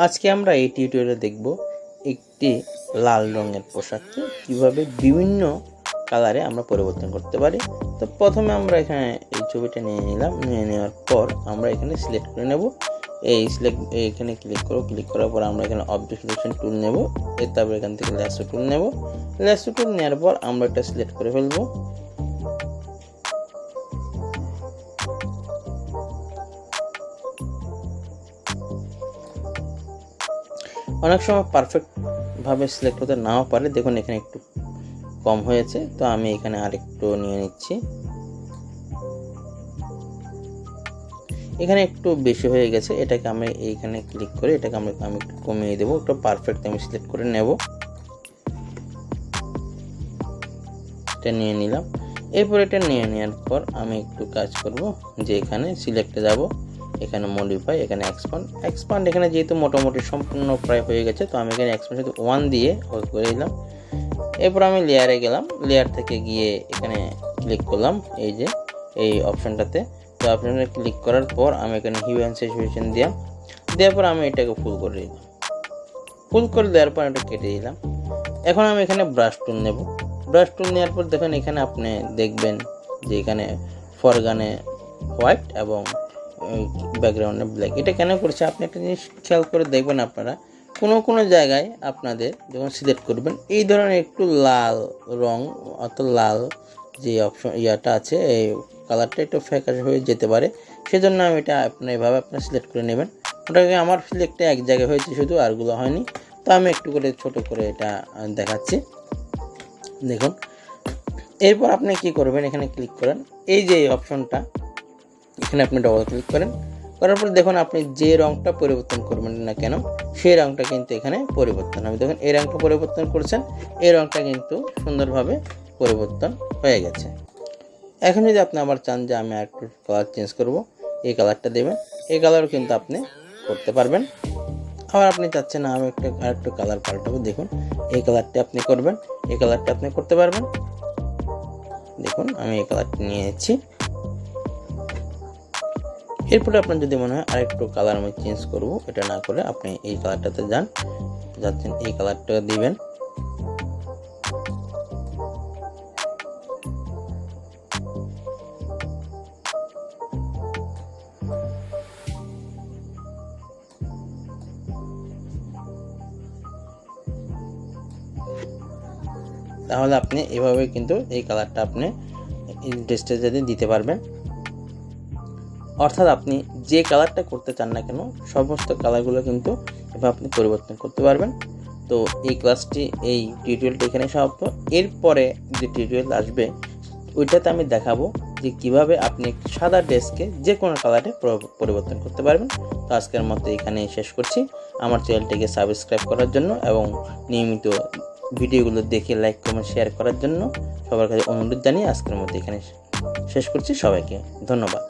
আজকে আমরা এই টিউটোরিয়ালে দেখব একটি লাল রঙের পোশাককে কিভাবে বিভিন্ন কালারে আমরা পরিবর্তন করতে পারি। তো প্রথমে আমরা এখানে এই ছবিটা নিয়ে নিলাম, নিয়ে নেওয়ার পর আমরা এখানে সিলেক্ট করে নেব। এখানে ক্লিক করার পর আমরা এখানে অবজেক্ট সিলেকশন টুল নেব, তারপর এখান থেকে ল্যাসো টুল নেব। ল্যাসো টুল নেওয়ার পর আমরা এটা সিলেক্ট করে ফেলবো। অনেক সময় পারফেক্ট ভাবে সিলেক্ট হতে নাও পারে, দেখুন এখানে একটু কম হয়েছে, তো আমি এখানে আরেকটু নিয়ে নিচ্ছি। এখানে একটু বেশি হয়ে গেছে, এটাকে আমি এইখানে ক্লিক করে এটাকে আমি একটু কমিয়ে দেবো, একটু পারফেক্ট আমি সিলেক্ট করে নেব। এটা নিয়ে নিলাম। এরপর এটা নিয়ে নেওয়ার পর আমি একটু কাজ করব যে এখানে সিলেক্টে যাব, এখানে মডিফাই, এখানে এক্সপান্ড এখানে যেহেতু মোটামুটি সম্পূর্ণ প্রায় হয়ে গেছে, তো আমি এখানে এক্সপান্ড 1 দিয়ে করে দিলাম। এরপর আমি লেয়ারে গেলাম, লেয়ার থেকে গিয়ে এখানে ক্লিক করলাম এই যে এই অপশনটাতে। তো অপশনে ক্লিক করার পর আমি এখানে হিউ অ্যান্ড স্যাচুরেশন দেওয়ার পর আমি এটাকে ফুল করে দিলাম। ফুল করে দেওয়ার পর এটা কেটে দিলাম। এখন আমি এখানে ব্রাশ টুল নেব। ব্রাশ টুল নেওয়ার পর দেখেন এখানে আপনি দেখবেন যে এখানে ফরগ্রাউন্ডে হোয়াইট এবং ব্যাকগ্রাউন্ডে ব্ল্যাক। এটা কেন করছে আপনি একটা জিনিস খেয়াল করে দেখবেন, আপনারা কোনো জায়গায় আপনাদের যখন সিলেক্ট করবেন এই ধরনের একটু লাল রং অত লাল যে অপশন ইয়াটা আছে, এই কালারটা একটু ফ্যাকাশে হয়ে যেতে পারে, সেজন্য আমি এটা আপনি এভাবে আপনার সিলেক্ট করে নেবেন। ওটাকে আমার সিলেক্টটা এক জায়গায় হয়েছে শুধু, আরগুলো হয়নি। তো আমি একটু করে ছোট করে এটা দেখাচ্ছি, দেখুন। এরপর আপনি কি করবেন, এখানে ক্লিক করেন, এই যে অপশনটা এখানে আপনি ডবল ক্লিক করেন, করার পর দেখুন আপনি যে রংটা পরিবর্তন করবেন না কেন সেই রংটা কিন্তু এখানে পরিবর্তন হবে। দেখুন এই রংটা পরিবর্তন করছেন, এই রংটা কিন্তু সুন্দরভাবে পরিবর্তন হয়ে গেছে। এখন যদি আপনি আবার চান যে আমি আরেকটু কালার চেঞ্জ করব, এই কালারটা দেবেন, এই কালারও কিন্তু আপনি করতে পারবেন। আবার আপনি চাচ্ছেন না আমি আরেকটু কালার পাল্টাবো, দেখুন এই কালারটা আপনি করবেন, এই কালারটা আপনি করতে পারবেন। দেখুন আমি এই কালারটা নিয়ে নিচ্ছি। এরপরে আপনার যদি মনে হয় আরেকটু কালার আমি চেঞ্জ করব, এটা না করে আপনি এই কালারটাতে যাচ্ছেন, এই কালারটা দিবেন। তাহলে আপনি এভাবে কিন্তু এই কালারটা আপনি এই ড্রেসটা যদি দিতে পারবেন। অর্থাৎ আপনি যে কালারটা করতে চান না কেন সমস্ত কালারগুলো কিন্তু এভাবে আপনি পরিবর্তন করতে পারবেন। তো এই ক্লাসটি, এই টিউটোরিয়ালটি এখানে সমাপ্ত। এরপরে যে টিউটোরিয়াল আসবে ওইটাতে আমি দেখাবো যে কিভাবে আপনি সাদা ড্রেসকে যে কোনো কালারে পরিবর্তন করতে পারবেন। তো আজকের মতো এখানে শেষ করছি। আমার চ্যানেলটিকে সাবস্ক্রাইব করার জন্য এবং নিয়মিত ভিডিওগুলো দেখে লাইক কমেন্ট শেয়ার করার জন্য সবার কাছে অনুরোধ জানিয়ে আজকের মতো এখানে শেষ করছি। সবাইকে ধন্যবাদ।